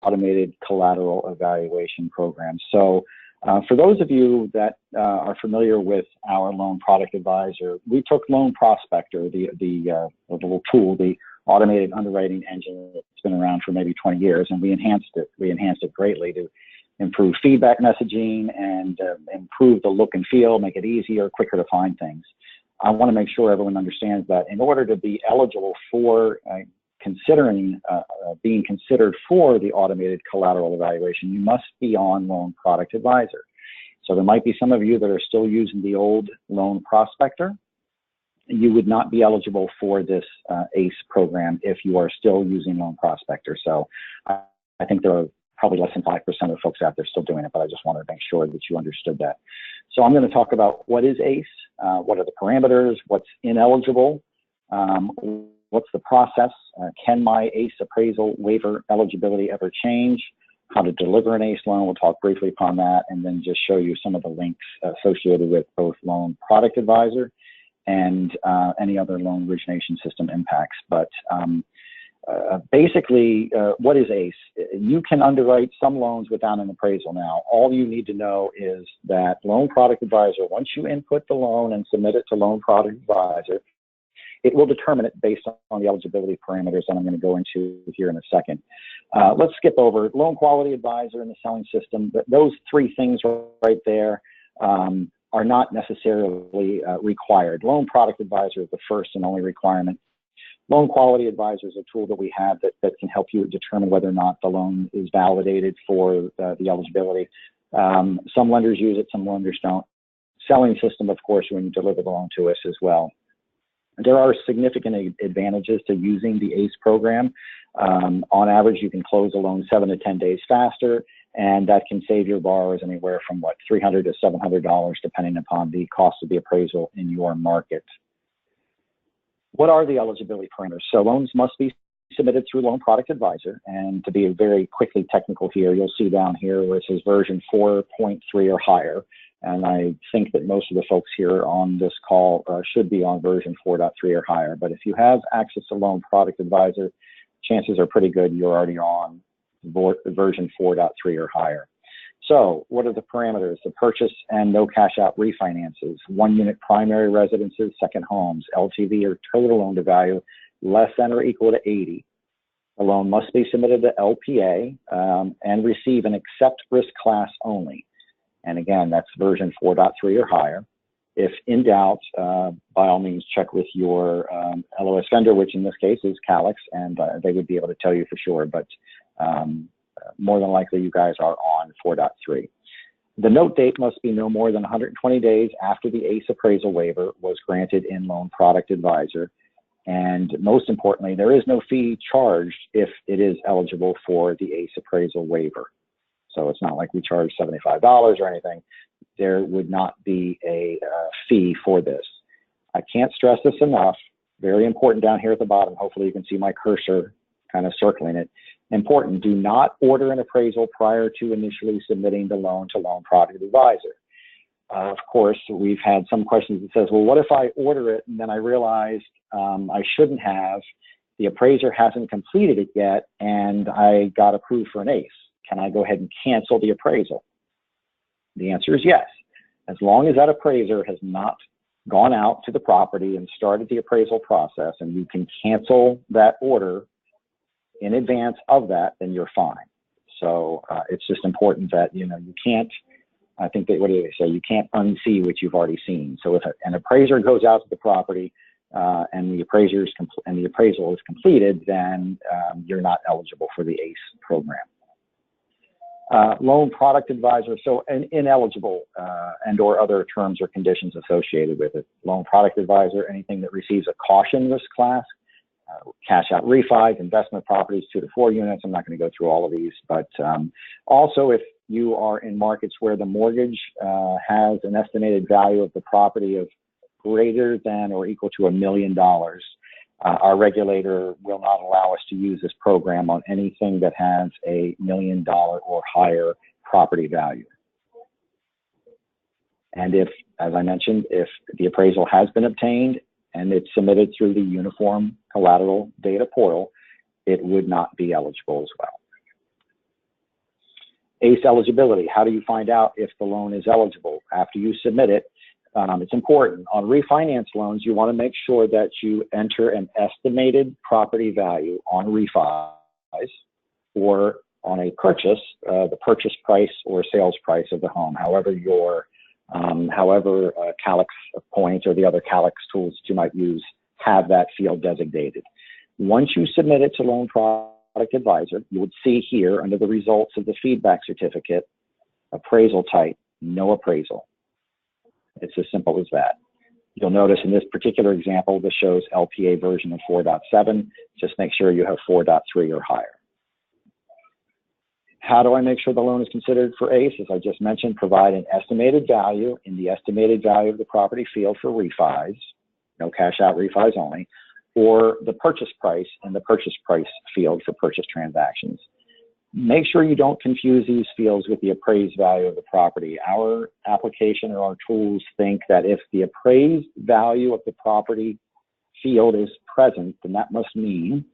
automated collateral evaluation program. So for those of you that are familiar with our loan product advisor, we took Loan Prospector, the little tool, the automated underwriting engine that's been around for maybe 20 years, and we enhanced it. We enhanced it greatly to improve feedback messaging and improve the look and feel, make it easier, quicker to find things. I want to make sure everyone understands that in order to be eligible for being considered for the automated collateral evaluation, you must be on Loan Product Advisor. So there might be some of you that are still using the old Loan Prospector. You would not be eligible for this ACE program if you are still using Loan Prospector. So I think there are probably less than 5% of folks out there still doing it, but I just wanted to make sure that you understood that. So I'm going to talk about what is ACE, what are the parameters, what's ineligible, what's the process, can my ACE appraisal waiver eligibility ever change, how to deliver an ACE loan, we'll talk briefly upon that, and then just show you some of the links associated with both Loan Product Advisor and any other loan origination system impacts. But basically, what is ACE? You can underwrite some loans without an appraisal now. All you need to know is that Loan Product Advisor, once you input the loan and submit it to Loan Product Advisor, it will determine it based on the eligibility parameters that I'm going to go into here in a second. Let's skip over Loan Quality Advisor and the selling system. Those three things right there are not necessarily required. Loan Product Advisor is the first and only requirement. Loan Quality Advisor is a tool that we have that can help you determine whether or not the loan is validated for the eligibility. Some lenders use it, some lenders don't. Selling system, of course, when you deliver the loan to us as well. There are significant advantages to using the ACE program. On average, you can close a loan 7 to 10 days faster, and that can save your borrowers anywhere from $300 to $700, depending upon the cost of the appraisal in your market. What are the eligibility parameters? So loans must be submitted through Loan Product Advisor, and to be very quickly technical here, you'll see down here where it says version 4.3 or higher. And I think that most of the folks here on this call should be on version 4.3 or higher. But if you have access to Loan Product Advisor, chances are pretty good you're already on version 4.3 or higher. So what are the parameters? The purchase and no cash out refinances, 1-unit primary residences, second homes, LTV or total loan to value less than or equal to 80. The loan must be submitted to LPA and receive an accept risk class only. And again, that's version 4.3 or higher. If in doubt, by all means, check with your LOS vendor, which in this case is Calix, and they would be able to tell you for sure. But more than likely, you guys are on 4.3. The note date must be no more than 120 days after the ACE appraisal waiver was granted in Loan Product Advisor. And most importantly, there is no fee charged if it is eligible for the ACE appraisal waiver. So it's not like we charge $75 or anything. There would not be a fee for this. I can't stress this enough. Very important down here at the bottom. Hopefully you can see my cursor kind of circling it. Important, do not order an appraisal prior to initially submitting the loan to Loan Product Advisor. Of course, we've had some questions that says, well, what if I order it and then I realized I shouldn't have, the appraiser hasn't completed it yet, and I got approved for an ACE. Can I go ahead and cancel the appraisal? The answer is yes. As long as that appraiser has not gone out to the property and started the appraisal process, and you can cancel that order in advance of that, then you're fine. So it's just important that, you can't, I think that, what do they say? You can't unsee what you've already seen. So if an appraiser goes out to the property and the appraisal is completed, then you're not eligible for the ACE program. Loan Product Advisor, so ineligible and or other terms or conditions associated with it. Loan Product Advisor, anything that receives a caution risk class, cash out refis, investment properties, 2 to 4 units. I'm not going to go through all of these, but also if you are in markets where the mortgage has an estimated value of the property of greater than or equal to $1 million, our regulator will not allow us to use this program on anything that has a $1 million or higher property value. And if, as I mentioned, if the appraisal has been obtained and it's submitted through the Uniform Collateral Data Portal, it would not be eligible as well. ACE eligibility. How do you find out if the loan is eligible? After you submit it, it's important. On refinance loans, you want to make sure that you enter an estimated property value on refis, or on a purchase, the purchase price or sales price of the home, however Calyx Point or the other Calyx tools that you might use have that field designated. Once you submit it to Loan Product Advisor, you would see here under the results of the feedback certificate, appraisal type, no appraisal. It's as simple as that. You'll notice in this particular example, this shows LPA version of 4.7. Just make sure you have 4.3 or higher. How do I make sure the loan is considered for ACE? As I just mentioned, provide an estimated value in the estimated value of the property field for refis, no cash out refis only, or the purchase price in the purchase price field for purchase transactions. Make sure you don't confuse these fields with the appraised value of the property. Our application or our tools think that if the appraised value of the property field is present, then that must mean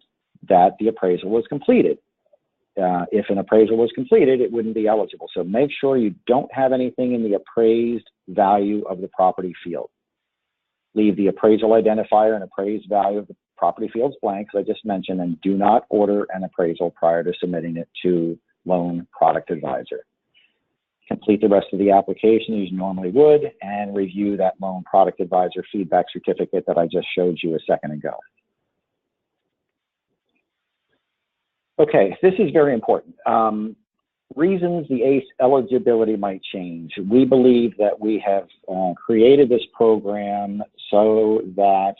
that the appraisal was completed. If an appraisal was completed, it wouldn't be eligible. So make sure you don't have anything in the appraised value of the property field. Leave the appraisal identifier and appraised value of the property fields blank, as I just mentioned, and do not order an appraisal prior to submitting it to Loan Product Advisor. Complete the rest of the application as you normally would, and review that Loan Product Advisor feedback certificate that I just showed you a second ago. Okay, this is very important. Reasons the ACE eligibility might change. We believe that we have created this program so that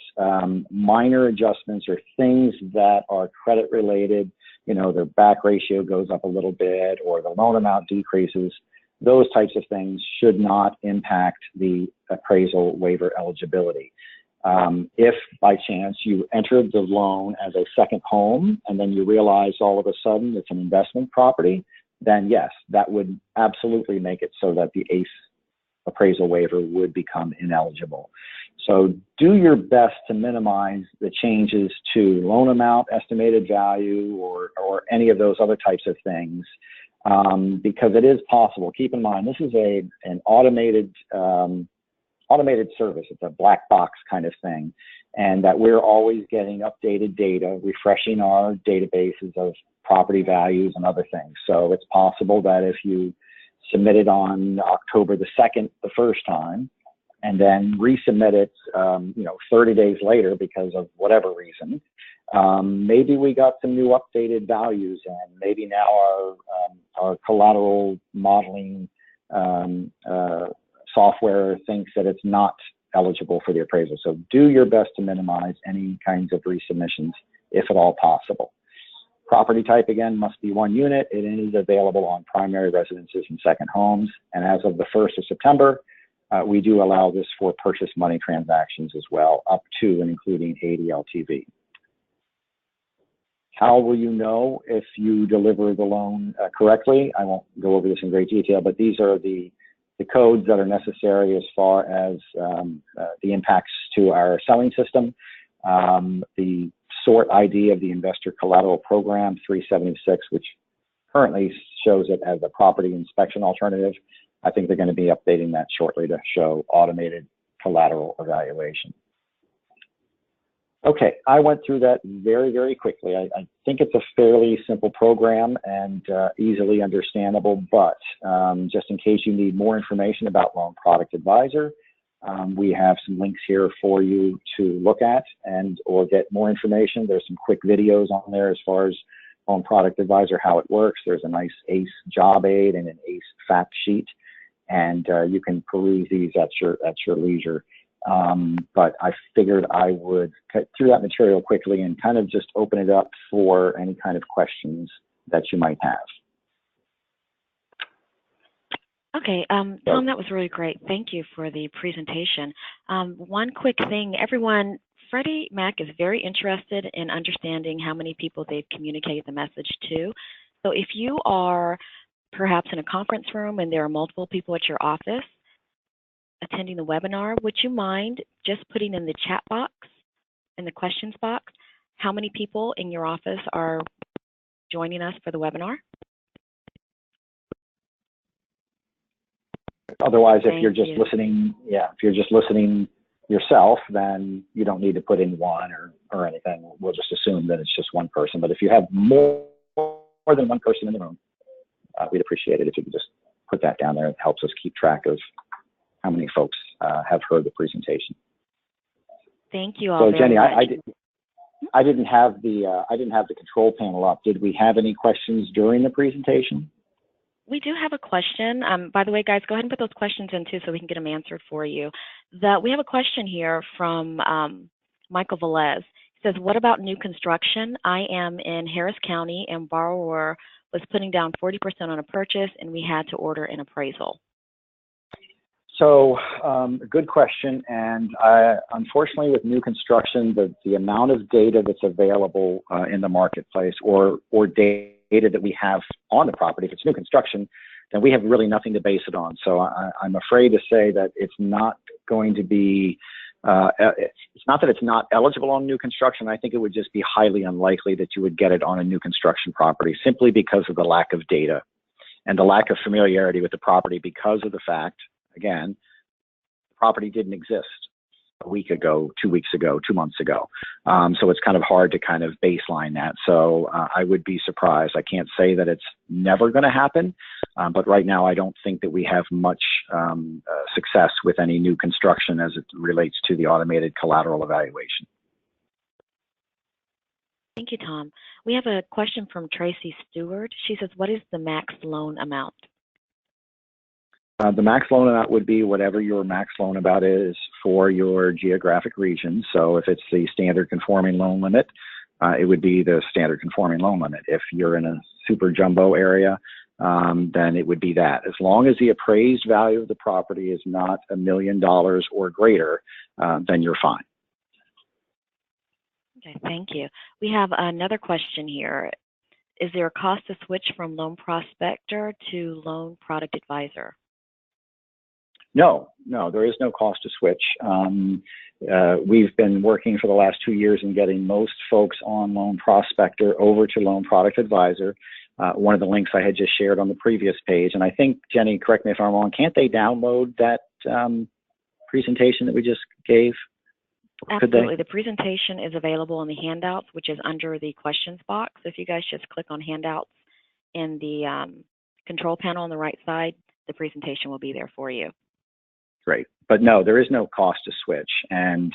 minor adjustments or things that are credit related, you know, their back ratio goes up a little bit or the loan amount decreases, those types of things should not impact the appraisal waiver eligibility. If by chance you entered the loan as a second home and then you realize all of a sudden it's an investment property, then yes, that would absolutely make it so that the ACE appraisal waiver would become ineligible. So do your best to minimize the changes to loan amount, estimated value, or any of those other types of things, because it is possible. Keep in mind, this is an automated service. It's a black box kind of thing, and that we're always getting updated data, refreshing our databases of property values and other things. So it's possible that if you submitted on October the 2nd the first time and then resubmit it 30 days later because of whatever reason, maybe we got some new updated values, and maybe now our collateral modeling software thinks that it's not eligible for the appraisal. So do your best to minimize any kinds of resubmissions if at all possible. Property type, again, must be one unit. It is available on primary residences and second homes. And as of the 1st of September, we do allow this for purchase money transactions as well, up to and including 80 LTV. How will you know if you deliver the loan correctly? I won't go over this in great detail, but these are the codes that are necessary as far as the impacts to our selling system. The sort ID of the Investor Collateral Program 376, which currently shows it as a property inspection alternative. I think they're going to be updating that shortly to show automated collateral evaluation. Okay, I went through that very, very quickly. I think it's a fairly simple program and easily understandable, but just in case you need more information about Loan Product Advisor, we have some links here for you to look at or get more information. There's some quick videos on there as far as Loan Product Advisor, how it works. There's a nice ACE job aid and an ACE fact sheet, and you can peruse these at your leisure. But I figured I would cut through that material quickly and kind of just open it up for any kind of questions that you might have. Okay, Tom, that was really great. Thank you for the presentation. One quick thing, everyone, Freddie Mac is very interested in understanding how many people they've communicated the message to. So if you are perhaps in a conference room and there are multiple people at your office attending the webinar, would you mind just putting in the chat box, in the questions box, how many people in your office are joining us for the webinar? Otherwise, if Thank you're just you. listening, if you're just listening yourself, then you don't need to put in one or anything. We'll just assume that it's just one person. But if you have more than one person in the room, we'd appreciate it if you could just put that down there. It helps us keep track of how many folks have heard the presentation. Thank you all so very Jenny, much. I didn't have the control panel up. Did we have any questions during the presentation? We do have a question. By the way, guys, go ahead and put those questions in too so we can get them answered for you. We have a question here from Michael Velez. He says, what about new construction? I am in Harris County and borrower was putting down 40% on a purchase and we had to order an appraisal. So, good question. And unfortunately, with new construction, the amount of data that's available in the marketplace or data that we have on the property, if it's new construction, then we have really nothing to base it on. So I'm afraid to say that it's not going to be, it's not that it's not eligible on new construction. I think it would just be highly unlikely that you would get it on a new construction property simply because of the lack of data and the lack of familiarity with the property because of the fact, again, the property didn't exist a week ago, 2 weeks ago, 2 months ago. So it's kind of hard to kind of baseline that. So I would be surprised. I can't say that it's never going to happen, but right now I don't think that we have much success with any new construction as it relates to the automated collateral evaluation. Thank you, Tom. We have a question from Tracy Stewart. She says, what is the max loan amount? The max loan amount would be whatever your max loan amount is for your geographic region. So if it's the standard conforming loan limit, it would be the standard conforming loan limit. If you're in a super jumbo area, then it would be that. As long as the appraised value of the property is not $1 million or greater, then you're fine. Okay, thank you. We have another question here. Is there a cost to switch from loan prospector to loan product advisor? No, there is no cost to switch. We've been working for the last 2 years in getting most folks on Loan Prospector over to Loan Product Advisor. One of the links I had just shared on the previous page, and I think, Jenny, correct me if I'm wrong, can't they download that presentation that we just gave? Absolutely. The presentation is available in the handouts, which is under the questions box. If you guys just click on handouts in the control panel on the right side, the presentation will be there for you. Great. But no, there is no cost to switch. And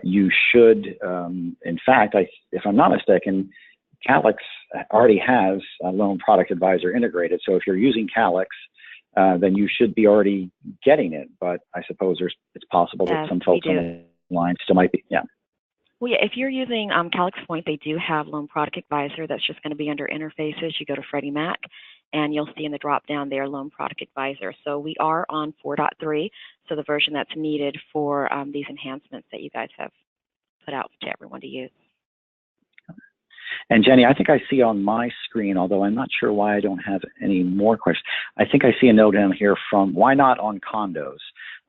you should, in fact, if I'm not mistaken, Calyx already has a Loan Product Advisor integrated. So if you're using Calyx, then you should be already getting it. But I suppose it's possible that some folks on the line still might be. Yeah. Well, yeah, if you're using Calyx Point, they do have Loan Product Advisor. That's just going to be under interfaces. You go to Freddie Mac, and you'll see in the drop down there Loan Product Advisor. So we are on 4.3, so the version that's needed for these enhancements that you guys have put out to everyone to use. And Jenny, I think I see on my screen, although I'm not sure why I don't have any more questions, I think I see a note down here from why not on condos?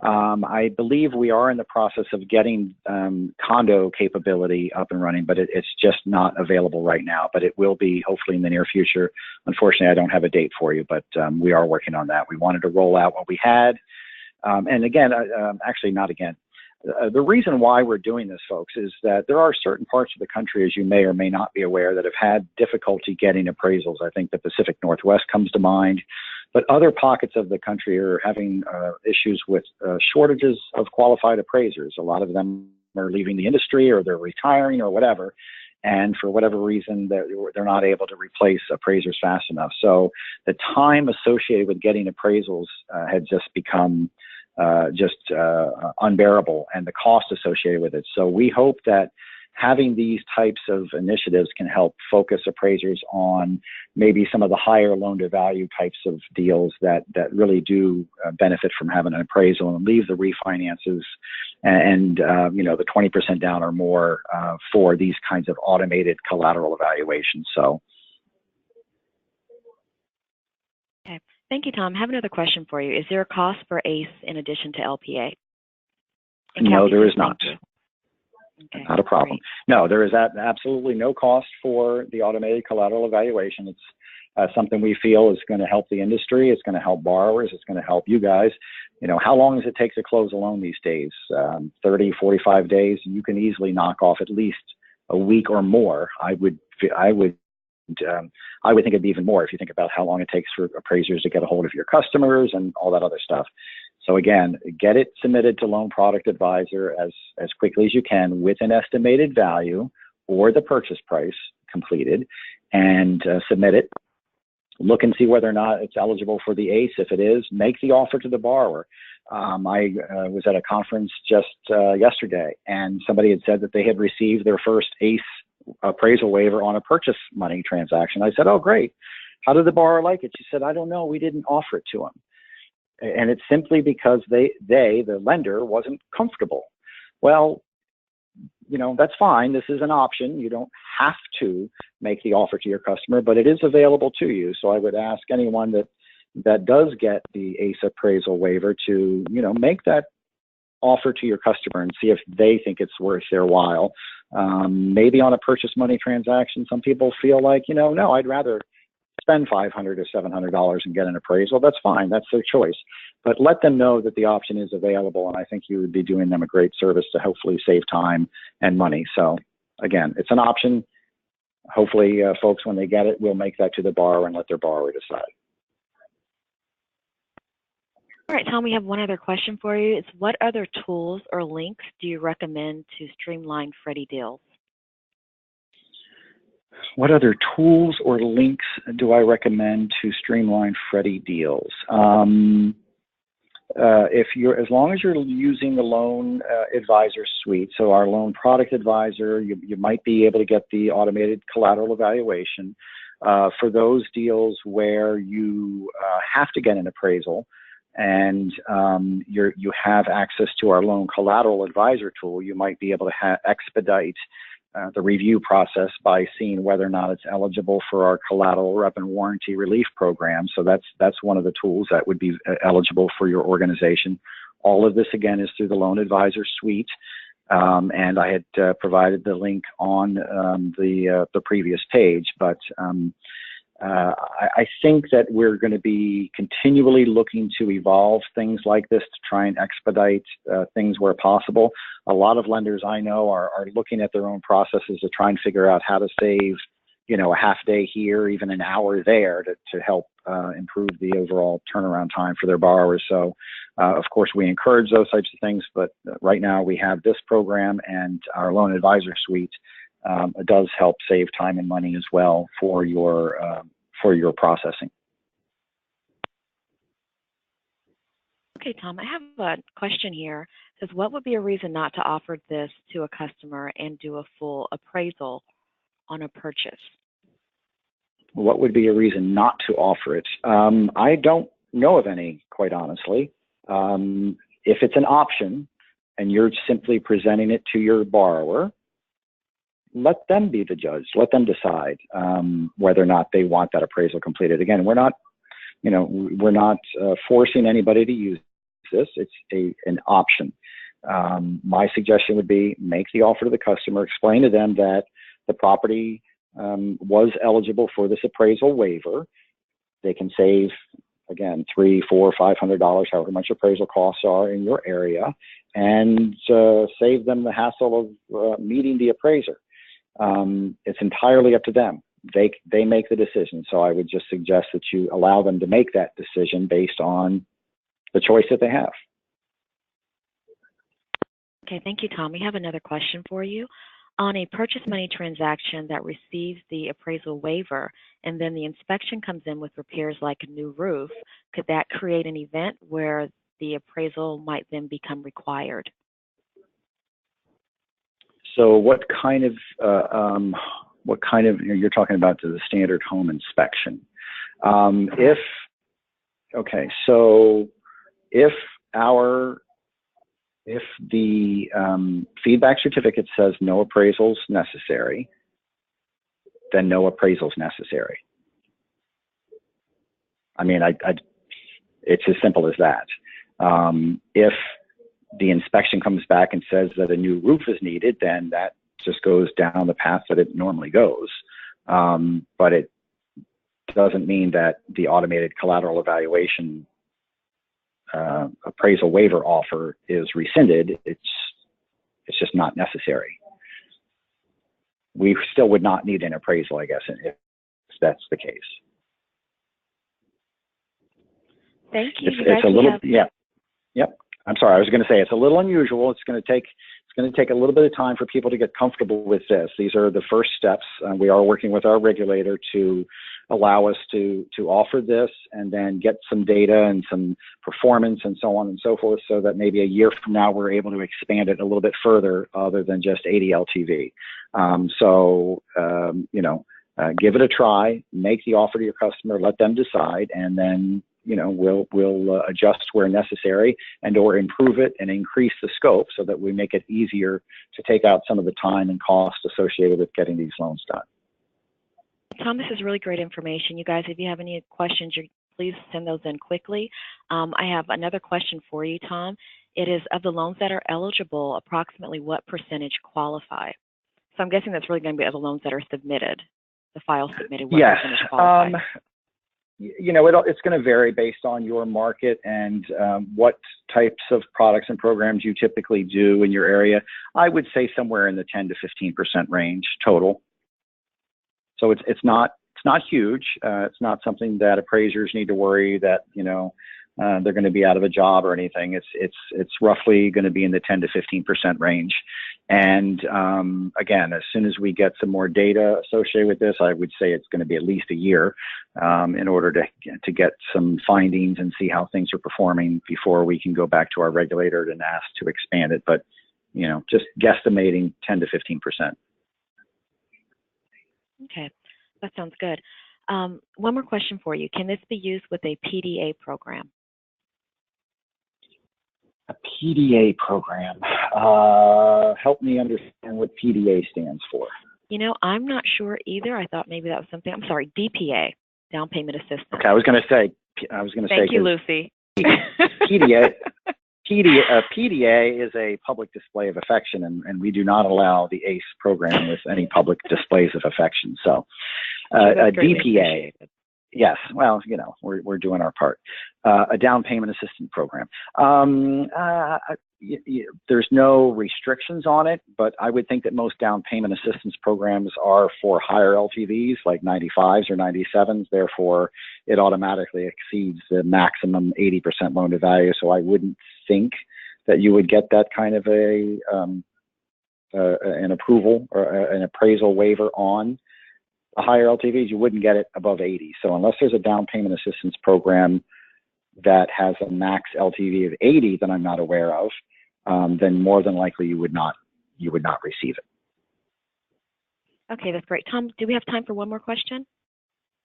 I believe we are in the process of getting condo capability up and running, but it's just not available right now, but it will be hopefully in the near future. Unfortunately, I don't have a date for you, but we are working on that. We wanted to roll out what we had. And again, actually not again. The reason why we're doing this, folks, is that there are certain parts of the country, as you may or may not be aware, that have had difficulty getting appraisals. I think the Pacific Northwest comes to mind, but other pockets of the country are having issues with shortages of qualified appraisers. A lot of them are leaving the industry or they're retiring or whatever, and for whatever reason, they're not able to replace appraisers fast enough. So the time associated with getting appraisals had just become unbearable, and the cost associated with it. So we hope that having these types of initiatives can help focus appraisers on maybe some of the higher loan to value types of deals that really do benefit from having an appraisal and leave the refinances and the 20% down or more for these kinds of automated collateral evaluations. So. Okay. Thank you, Tom. I have another question for you. Is there a cost for ACE in addition to LPA? No, there is not. Okay, Not a problem. great. No, there is absolutely no cost for the automated collateral evaluation. It's something we feel is going to help the industry. It's going to help borrowers. It's going to help you guys. How long does it take to close a loan these days? 30, 45 days. You can easily knock off at least a week or more. I would think it'd be even more if you think about how long it takes for appraisers to get a hold of your customers and all that other stuff. So again, get it submitted to Loan Product Advisor as quickly as you can with an estimated value or the purchase price completed, and submit it. Look and see whether or not it's eligible for the ACE. If it is, make the offer to the borrower. I was at a conference just yesterday, and somebody had said that they had received their first ACE appraisal waiver on a purchase money transaction. I said, "Oh, great. How did the borrower like it?" She said, "I don't know. We didn't offer it to him." And it's simply because the lender, wasn't comfortable. Well, that's fine. This is an option. You don't have to make the offer to your customer, but it is available to you. So I would ask anyone that does get the ACE appraisal waiver to, make that offer to your customer and see if they think it's worth their while. Maybe on a purchase money transaction, some people feel like, no, I'd rather spend $500 or $700 and get an appraisal. That's fine. That's their choice. But let them know that the option is available, and I think you would be doing them a great service to hopefully save time and money. So again, it's an option. Hopefully, folks, when they get it, will make that to the borrower and let their borrower decide. All right, Tom, we have one other question for you. It's what other tools or links do you recommend to streamline Freddie deals? What other tools or links do I recommend to streamline Freddie deals? As long as you're using the Loan Advisor suite, so our Loan Product Advisor, you might be able to get the automated collateral evaluation. For those deals where you have to get an appraisal and you have access to our Loan Collateral Advisor tool, you might be able to expedite the review process by seeing whether or not it's eligible for our collateral rep and warranty relief program. So that's one of the tools that would be eligible for your organization. All of this, again, is through the Loan Advisor suite. And I had provided the link on the previous page, but I think that we're going to be continually looking to evolve things like this to try and expedite things where possible. A lot of lenders I know are looking at their own processes to try and figure out how to save, a half day here, even an hour there to help improve the overall turnaround time for their borrowers. So, of course, we encourage those types of things, but right now we have this program, and our Loan Advisor suite does help save time and money as well for your processing. Okay, Tom, I have a question here. It says, what would be a reason not to offer this to a customer and do a full appraisal on a purchase? What would be a reason not to offer it? I don't know of any, quite honestly. If it's an option and you're simply presenting it to your borrower, let them be the judge. Let them decide whether or not they want that appraisal completed. Again, we're not forcing anybody to use this. It's an option. My suggestion would be make the offer to the customer, explain to them that the property was eligible for this appraisal waiver. They can save, again, $300, $400, $500, however much appraisal costs are in your area, and save them the hassle of meeting the appraiser. It's entirely up to them. They make the decision. So I would just suggest that you allow them to make that decision based on the choice that they have. Okay, thank you, Tom. We have another question for you. On a purchase money transaction that receives the appraisal waiver and then the inspection comes in with repairs like a new roof, could that create an event where the appraisal might then become required? So what kind of you're talking about the standard home inspection? If the feedback certificate says no appraisals necessary, then no appraisals necessary. I mean, it's as simple as that. If the inspection comes back and says that a new roof is needed, then that just goes down the path that it normally goes. But it doesn't mean that the automated collateral evaluation appraisal waiver offer is rescinded. It's just not necessary. We still would not need an appraisal, I guess, if that's the case. Thank you. It's a little, Yep. I'm sorry. I was going to say it's a little unusual. It's going to take a little bit of time for people to get comfortable with this. These are the first steps. We are working with our regulator to allow us to offer this and then get some data and some performance and so on and so forth, so that maybe a year from now we're able to expand it a little bit further other than just 80 LTV. Give it a try, make the offer to your customer, let them decide, and then we'll adjust where necessary and or improve it and increase the scope so that we make it easier to take out some of the time and cost associated with getting these loans done. Tom, this is really great information. You guys, if you have any questions, please send those in quickly. I have another question for you, Tom. It is, of the loans that are eligible, approximately what percentage qualify? So I'm guessing that's really going to be of the loans that are submitted, the file submitted, what percentage qualify? It's going to vary based on your market and what types of products and programs you typically do in your area. I would say somewhere in the 10 to 15% range total. So it's not huge. It's not something that appraisers need to worry that they're going to be out of a job or anything. It's roughly going to be in the 10 to 15% range. And again, as soon as we get some more data associated with this, I would say it's going to be at least a year in order to get some findings and see how things are performing before we can go back to our regulator and ask to expand it. But just guesstimating 10 to 15%. Okay, that sounds good. One more question for you. Can this be used with a PDA program? A PDA program. Help me understand what PDA stands for. I'm not sure either. I thought maybe that was something. I'm sorry, DPA, down payment assistance. Okay, I was going to say. Thank you, Lucy. PDA is a public display of affection, and we do not allow the ACE program with any public displays of affection. So, a DPA. Yes, well, we're doing our part. A down payment assistance program. There's no restrictions on it, but I would think that most down payment assistance programs are for higher LTVs, like 95s or 97s. Therefore, it automatically exceeds the maximum 80% loan to value. So I wouldn't think that you would get that kind of an approval or an appraisal waiver on the higher LTVs. You wouldn't get it above 80. So unless there's a down payment assistance program that has a max LTV of 80 that I'm not aware of, then more than likely you would not receive it. Okay, that's great. Tom, do we have time for one more question?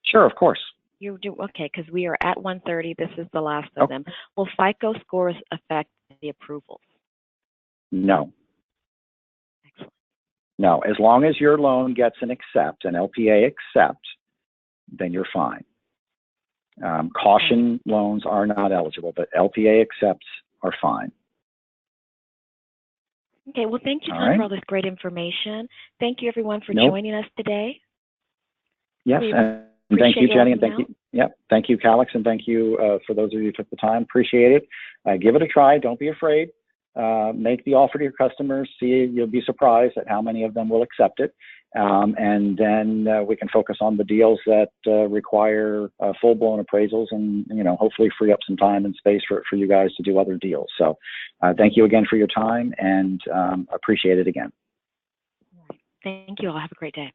Sure, of course. You do, okay, because we are at 1:30. This is the last of them. Will FICO scores affect the approvals? No. Excellent. No, as long as your loan gets an LPA accept, then you're fine. Caution loans are not eligible, but LPA accepts are fine. Okay, well, thank you, Tom, for all this great information. Thank you, everyone, for joining us today. Yes, and thank you, Jenny, and thank you, Calix, and thank you for those of you who took the time. Appreciate it. Give it a try. Don't be afraid. Make the offer to your customers. You'll be surprised at how many of them will accept it. And then we can focus on the deals that require full-blown appraisals and, hopefully free up some time and space for you guys to do other deals. So thank you again for your time, and appreciate it again. Thank you all. Have a great day.